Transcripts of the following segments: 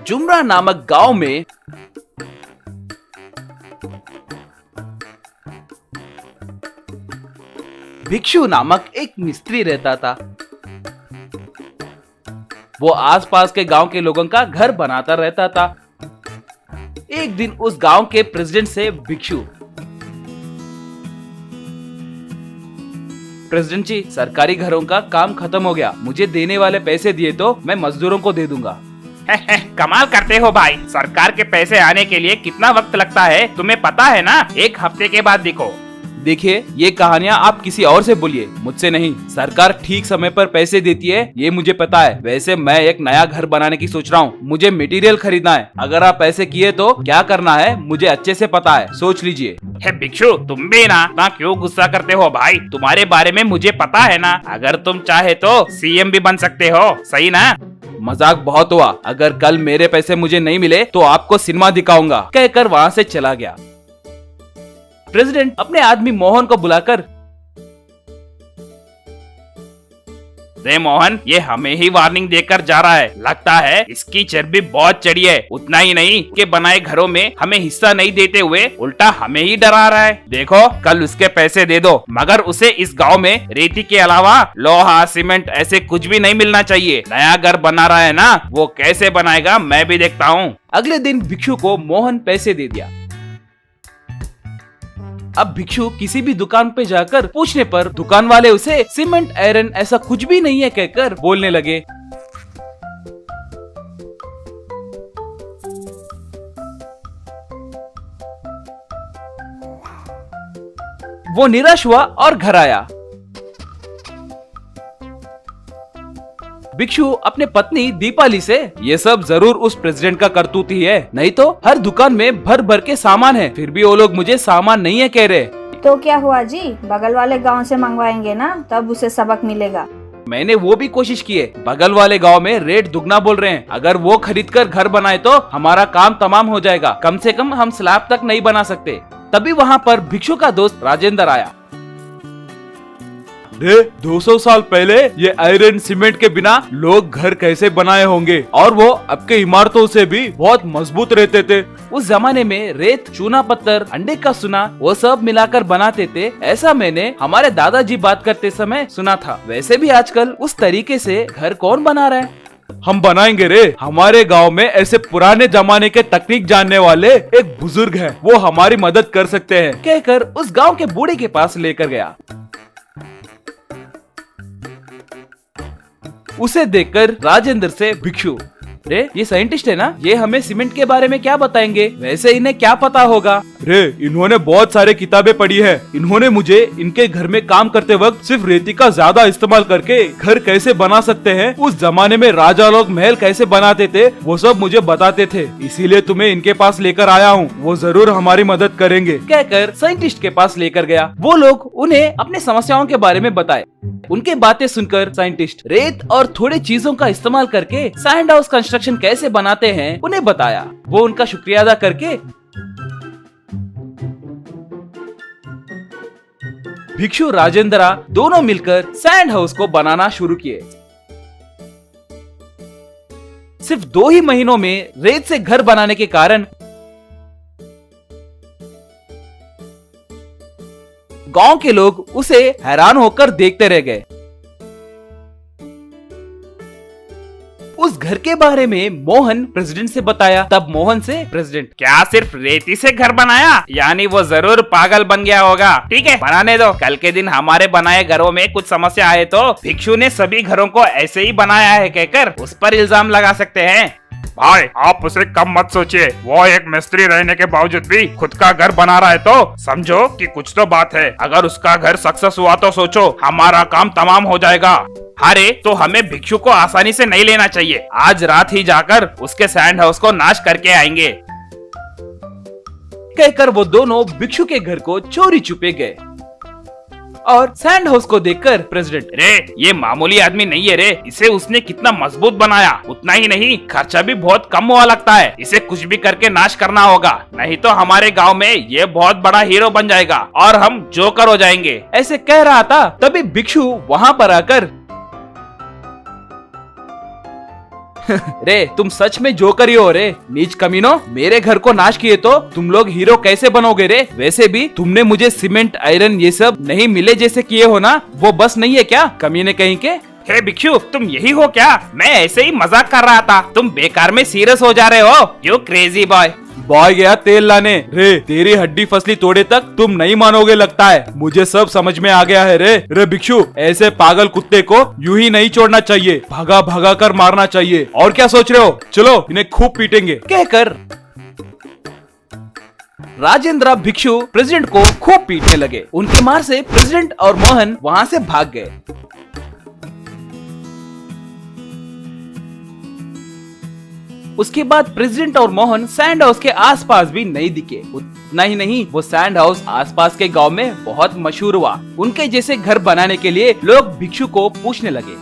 जुमरा नामक गांव में भिक्षु नामक एक मिस्त्री रहता था। वो आसपास के गांव के लोगों का घर बनाता रहता था। एक दिन उस गांव के प्रेसिडेंट से भिक्षु, प्रेसिडेंट जी, सरकारी घरों का काम खत्म हो गया, मुझे देने वाले पैसे दिए तो मैं मजदूरों को दे दूंगा। कमाल करते हो भाई, सरकार के पैसे आने के लिए कितना वक्त लगता है तुम्हें पता है ना? 1 हफ्ते के बाद देखो। देखिए, ये कहानियाँ आप किसी और से बोलिए, मुझसे नहीं। सरकार ठीक समय पर पैसे देती है, ये मुझे पता है। वैसे मैं एक नया घर बनाने की सोच रहा हूँ, मुझे मटेरियल खरीदना है। अगर आप पैसे किए तो क्या करना है मुझे अच्छे से पता है, सोच लीजिए। भिक्षु, तुम भी ना क्यों गुस्सा करते हो भाई? तुम्हारे बारे में मुझे पता है ना। अगर तुम चाहे तो सीएम भी बन सकते हो, सही ना? मजाक बहुत हुआ। अगर कल मेरे पैसे मुझे नहीं मिले तो आपको सिनेमा दिखाऊंगा, कहकर वहाँ से चला गया। प्रेसिडेंट अपने आदमी मोहन को बुलाकर, रे मोहन, ये हमें ही वार्निंग देकर जा रहा है। लगता है इसकी चर्बी बहुत चढ़ी है। उतना ही नहीं के बनाए घरों में हमें हिस्सा नहीं देते हुए उल्टा हमें ही डरा रहा है। देखो, कल उसके पैसे दे दो, मगर उसे इस गांव में रेती के अलावा लोहा, सीमेंट ऐसे कुछ भी नहीं मिलना चाहिए। नया घर बना रहा है ना, वो कैसे बनाएगा मैं भी देखता हूँ। अगले दिन भिक्षु को मोहन पैसे दे दिया। अब भिक्षु किसी भी दुकान पे जाकर पूछने पर दुकान वाले उसे सीमेंट, आयरन ऐसा कुछ भी नहीं है कहकर बोलने लगे। वो निराश हुआ और घर आया। भिक्षु अपने पत्नी दीपाली से, ये सब जरूर उस प्रेसिडेंट का करतूत ही है, नहीं तो हर दुकान में भर भर के सामान है, फिर भी वो लोग मुझे सामान नहीं है कह रहे। तो क्या हुआ जी, बगल वाले गांव से मंगवाएंगे ना, तब उसे सबक मिलेगा। मैंने वो भी कोशिश की है, बगल वाले गांव में रेट दुगना बोल रहे हैं। अगर वो खरीद कर घर बनाए तो हमारा काम तमाम हो जाएगा। कम से कम हम स्लैब तक नहीं बना सकते। तभी वहाँ पर भिक्षु का दोस्त राजेंद्र आया। 200 साल पहले ये आयरन सीमेंट के बिना लोग घर कैसे बनाए होंगे, और वो अब के इमारतों से भी बहुत मजबूत रहते थे। उस जमाने में रेत, चूना पत्थर, अंडे का सुना, वो सब मिलाकर बनाते थे। ऐसा मैंने हमारे दादाजी बात करते समय सुना था। वैसे भी आजकल उस तरीके से घर कौन बना रहा है? हम बनाएंगे रे। हमारे गांव में ऐसे पुराने जमाने के तकनीक जानने वाले एक बुजुर्ग हैं, वो हमारी मदद कर सकते हैं, कहकर उस गाँव के बूढ़े के पास लेकर गया। उसे देखकर राजेंद्र से भिक्षु, रे ये साइंटिस्ट है ना, ये हमें सीमेंट के बारे में क्या बताएंगे? वैसे इन्हें क्या पता होगा? रे इन्होंने बहुत सारे किताबें पढ़ी है। इन्होंने मुझे इनके घर में काम करते वक्त सिर्फ रेती का ज्यादा इस्तेमाल करके घर कैसे बना सकते हैं, उस जमाने में राजा लोग महल कैसे बनाते थे, वो सब मुझे बताते थे। इसीलिए तुम्हें इनके पास लेकर आया हूँ, वो जरूर हमारी मदद करेंगे, कहकर साइंटिस्ट के पास लेकर गया। वो लोग उन्हें अपनी समस्याओं के बारे में बताए। उनके बातें सुनकर साइंटिस्ट रेत और थोड़ी चीजों का इस्तेमाल करके सैंड हाउस कंस्ट्रक्शन कैसे बनाते हैं उन्हें बताया। वो उनका शुक्रिया अदा करके भिक्षु राजेंद्रा दोनों मिलकर सैंड हाउस को बनाना शुरू किए। सिर्फ 2 ही महीनों में रेत से घर बनाने के कारण गांव के लोग उसे हैरान होकर देखते रह गए। उस घर के बारे में मोहन प्रेसिडेंट से बताया। तब मोहन से प्रेसिडेंट, क्या सिर्फ रेती से घर बनाया? यानी वो जरूर पागल बन गया होगा। ठीक है, बनाने दो। कल के दिन हमारे बनाए घरों में कुछ समस्या आए तो भिक्षु ने सभी घरों को ऐसे ही बनाया है कहकर उस पर इल्जाम लगा सकते हैं। भाई, आप उसे कम मत सोचिए। वो एक मिस्त्री रहने के बावजूद भी खुद का घर बना रहा है, तो समझो कि कुछ तो बात है। अगर उसका घर सक्सेस हुआ तो सोचो हमारा काम तमाम हो जाएगा। अरे तो हमें भिक्षु को आसानी से नहीं लेना चाहिए। आज रात ही जाकर उसके सैंड हाउस को नाश करके आएंगे, कहकर वो दोनों भिक्षु के घर को चोरी छुपे गए। और सैंड हाउस को देखकर प्रेसिडेंट, रे ये मामूली आदमी नहीं है रे, इसे उसने कितना मजबूत बनाया। उतना ही नहीं, खर्चा भी बहुत कम हुआ लगता है। इसे कुछ भी करके नाश करना होगा, नहीं तो हमारे गांव में ये बहुत बड़ा हीरो बन जाएगा और हम जोकर हो जाएंगे। ऐसे कह रहा था, तभी भिक्षु वहाँ पर आकर, रे तुम सच में जोकर ही हो रे, नीच कमीनो। मेरे घर को नाश किए तो तुम लोग हीरो कैसे बनोगे रे? वैसे भी तुमने मुझे सीमेंट आयरन ये सब नहीं मिले जैसे किए हो ना, वो बस नहीं है क्या कमीने कहीं के? हे भिक्षु, तुम यही हो क्या? मैं ऐसे ही मजाक कर रहा था, तुम बेकार में सीरियस हो जा रहे हो। You crazy boy. बॉय गया तेल लाने। रे तेरी हड्डी फसली तोड़े तक तुम नहीं मानोगे लगता है। मुझे सब समझ में आ गया है रे। रे भिक्षु, ऐसे पागल कुत्ते को यूं ही नहीं छोड़ना चाहिए, भागा भागा कर मारना चाहिए। और क्या सोच रहे हो? चलो इन्हें खूब पीटेंगे कहकर राजेंद्र भिक्षु प्रेसिडेंट को खूब पीटने लगे। उनकी मार से प्रेसिडेंट और मोहन वहाँ से भाग गए। उसके बाद प्रेसिडेंट और मोहन सैंड हाउस के आसपास भी नहीं दिखे। उतना ही नहीं, वो सैंड हाउस आसपास के गांव में बहुत मशहूर हुआ। उनके जैसे घर बनाने के लिए लोग भिक्षु को पूछने लगे।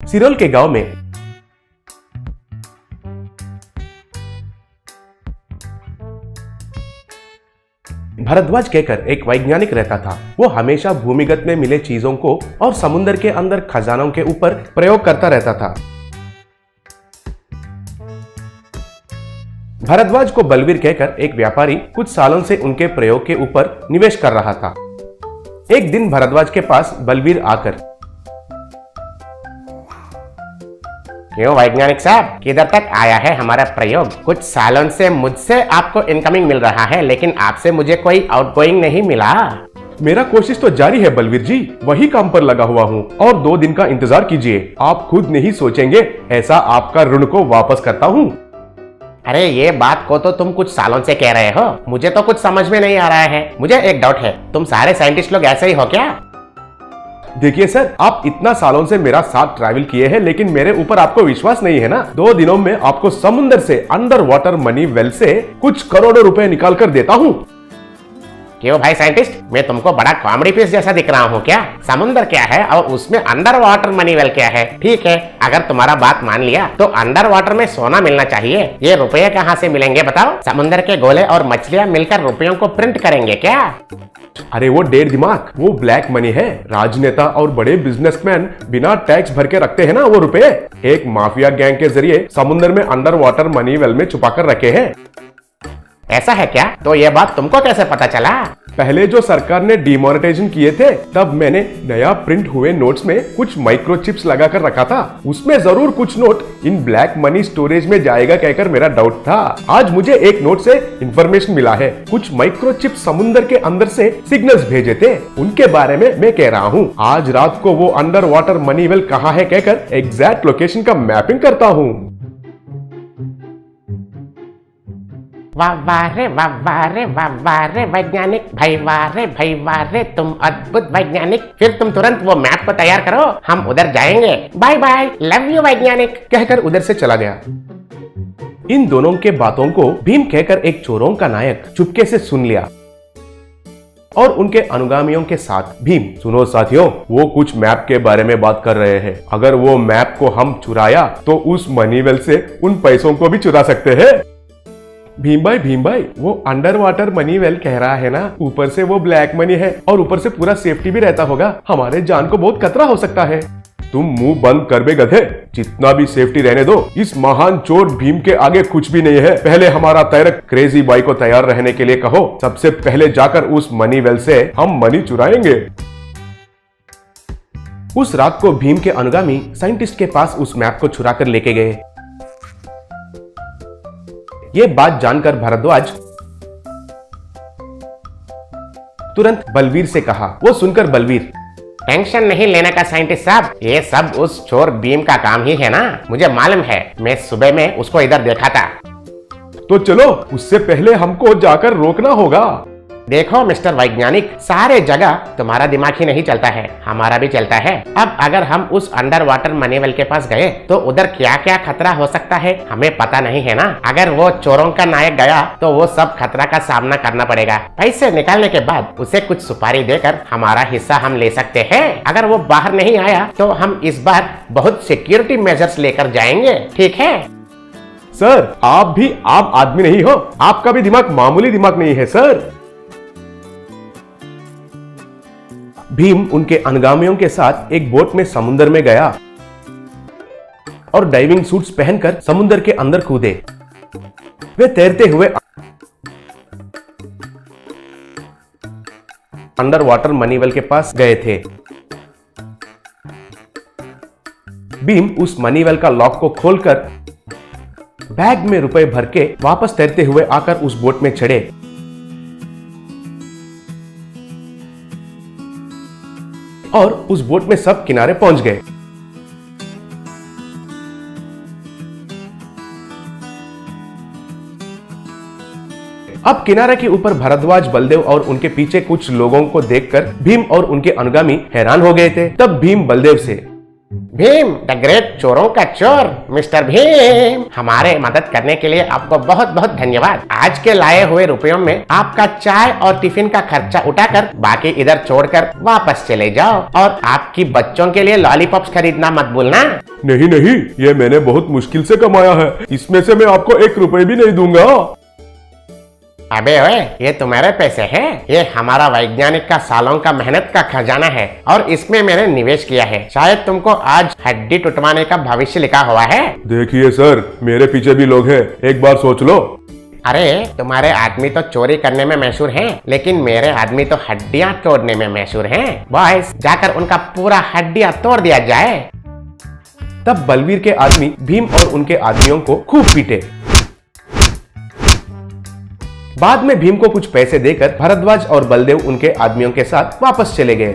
सिरोल के गांव में भरद्वाज कहकर एक वैज्ञानिक रहता था। वो हमेशा भूमिगत में मिले चीजों को और समुद्र के अंदर खजानों के ऊपर प्रयोग करता रहता था। भरद्वाज को बलवीर कहकर एक व्यापारी कुछ सालों से उनके प्रयोग के ऊपर निवेश कर रहा था। एक दिन भरद्वाज के पास बलवीर आकर, क्यों वैज्ञानिक साहब, किधर तक आया है हमारा प्रयोग? कुछ सालों से मुझसे आपको इनकमिंग मिल रहा है, लेकिन आपसे मुझे कोई आउटगोइंग नहीं मिला। मेरा कोशिश तो जारी है बलवीर जी, वही काम पर लगा हुआ हूँ और 2 दिन का इंतजार कीजिए। आप खुद नहीं सोचेंगे ऐसा आपका ऋण को वापस करता हूँ। अरे ये बात को तो तुम कुछ सालों से कह रहे हो, मुझे तो कुछ समझ में नहीं आ रहा है। मुझे एक डाउट है, तुम सारे साइंटिस्ट लोग ऐसे ही हो क्या? देखिए सर, आप इतना सालों से मेरा साथ ट्रैवल किए हैं, लेकिन मेरे ऊपर आपको विश्वास नहीं है ना। 2 दिनों में आपको समुद्र से अंडर वाटर मनी वेल से कुछ करोड़ों रुपए निकाल कर देता हूँ। क्यों भाई साइंटिस्ट, मैं तुमको बड़ा कॉमेडी पीस जैसा दिख रहा हूँ क्या? समुद्र क्या है और उसमें अंडर वाटर मनी वेल क्या है? ठीक है, अगर तुम्हारा बात मान लिया तो अंडर वाटर में सोना मिलना चाहिए। ये रुपये कहाँ से मिलेंगे बताओ? समुद्र के गोले और मछलियाँ मिलकर रुपयों को प्रिंट करेंगे क्या? अरे वो डेढ़ दिमाग, वो ब्लैक मनी है। राजनेता और बड़े बिजनेसमैन बिना टैक्स भर के रखते हैं ना वो रुपए। एक माफिया गैंग के जरिए समुद्र में अंडर वाटर मनी वेल में छुपा कर रखे हैं। ऐसा है क्या? तो ये बात तुमको कैसे पता चला? पहले जो सरकार ने डिमोनेटाइजेशन किए थे, तब मैंने नया प्रिंट हुए नोट्स में कुछ माइक्रोचिप्स लगा कर रखा था। उसमें जरूर कुछ नोट इन ब्लैक मनी स्टोरेज में जाएगा कहकर मेरा डाउट था। आज मुझे एक नोट से इंफॉर्मेशन मिला है, कुछ माइक्रोचिप समुद्र के अंदर से सिग्नल्स भेजे थे, उनके बारे में मैं कह रहा हूँ। आज रात को वो अंडर वाटर मनी वेल कहाँ है कहकर एग्जैक्ट लोकेशन का मैपिंग करता हूँ। वाह रे वैज्ञानिक भाई, वाह रे तुम अद्भुत वैज्ञानिक। फिर तुम तुरंत वो मैप को तैयार करो, हम उधर जाएंगे। बाय बाय, लव यू वैज्ञानिक, कहकर उधर से चला गया। इन दोनों के बातों को भीम कहकर एक चोरों का नायक चुपके से सुन लिया और उनके अनुगामियों के साथ, भीम सुनो साथियों, वो कुछ मैप के बारे में बात कर रहे हैं। अगर वो मैप को हम चुराया तो उस मनी वेल से उन पैसों को भी चुरा सकते हैं। भीम भाई, वो अंडर वाटर मनी वेल कह रहा है ना, ऊपर से वो ब्लैक मनी है और ऊपर से पूरा सेफ्टी भी रहता होगा। हमारे जान को बहुत खतरा हो सकता है। तुम मुंह बंद कर बे गधे, जितना भी सेफ्टी रहने दो, इस महान चोर भीम के आगे कुछ भी नहीं है। पहले हमारा तैरक क्रेजी बॉय को तैयार रहने के लिए कहो, सबसे पहले जाकर उस मनी वेल से हम मनी चुराएंगे। उस रात को भीम के अनुगामी साइंटिस्ट के पास उस मैप को चुरा कर लेके गए। ये बात जानकर भारद्वाज तुरंत बलवीर से कहा। वो सुनकर बलवीर, टेंशन नहीं लेने का साइंटिस्ट साहब, ये सब उस चोर भीम का काम ही है ना, मुझे मालूम है। मैं सुबह में उसको इधर देखा था। तो चलो, उससे पहले हमको जाकर रोकना होगा। देखो मिस्टर वैज्ञानिक, सारे जगह तुम्हारा दिमाग ही नहीं चलता है, हमारा भी चलता है। अब अगर हम उस अंडर वाटर मनी वेल के पास गए तो उधर क्या क्या खतरा हो सकता है हमें पता नहीं है ना। अगर वो चोरों का नायक गया तो वो सब खतरा का सामना करना पड़ेगा। पैसे निकालने के बाद उसे कुछ सुपारी देकर हमारा हिस्सा हम ले सकते हैं। अगर वो बाहर नहीं आया तो हम इस बार बहुत सिक्योरिटी मेजर्स लेकर जाएंगे, ठीक है? सर, आप भी आम आदमी नहीं हो, आपका भी दिमाग मामूली दिमाग नहीं है सर। भीम उनके अनुगामियों के साथ एक बोट में समुद्र में गया। और डाइविंग सूट्स पहनकर समुद्र के अंदर कूदे। वे तैरते हुए अंडर वाटर मनीवेल के पास गए थे। भीम उस मनीवेल का लॉक को खोलकर बैग में रुपए भर के वापस तैरते हुए आकर उस बोट में चढ़े। और उस बोट में सब किनारे पहुंच गए। अब किनारे के ऊपर भारद्वाज, बलदेव और उनके पीछे कुछ लोगों को देखकर भीम और उनके अनुगामी हैरान हो गए थे। तब भीम बलदेव से, भीम द ग्रेट चोरों का चोर मिस्टर भीम, हमारे मदद करने के लिए आपको बहुत बहुत धन्यवाद। आज के लाए हुए रुपयों में आपका चाय और टिफिन का खर्चा उठाकर बाकी इधर छोड़कर वापस चले जाओ, और आपकी बच्चों के लिए लॉलीपॉप्स खरीदना मत भूलना। नहीं नहीं, ये मैंने बहुत मुश्किल से कमाया है, इसमें से मैं आपको 1 रुपए भी नहीं दूंगा। अबे ओए, ये तुम्हारे पैसे हैं? ये हमारा वैज्ञानिक का सालों का मेहनत का खजाना है और इसमें मैंने निवेश किया है। शायद तुमको आज हड्डी टुटवाने का भविष्य लिखा हुआ है। देखिए सर, मेरे पीछे भी लोग हैं, एक बार सोच लो। अरे तुम्हारे आदमी तो चोरी करने में मशहूर हैं, लेकिन मेरे आदमी तो हड्डियां तोड़ने में मशहूर हैं। बॉयज, जाकर उनका पूरा हड्डियां तोड़ दिया जाए। तब बलवीर के आदमी भीम और उनके आदमियों को खूब पीटे। बाद में भीम को कुछ पैसे देकर भारद्वाज और बलदेव उनके आदमियों के साथ वापस चले गए।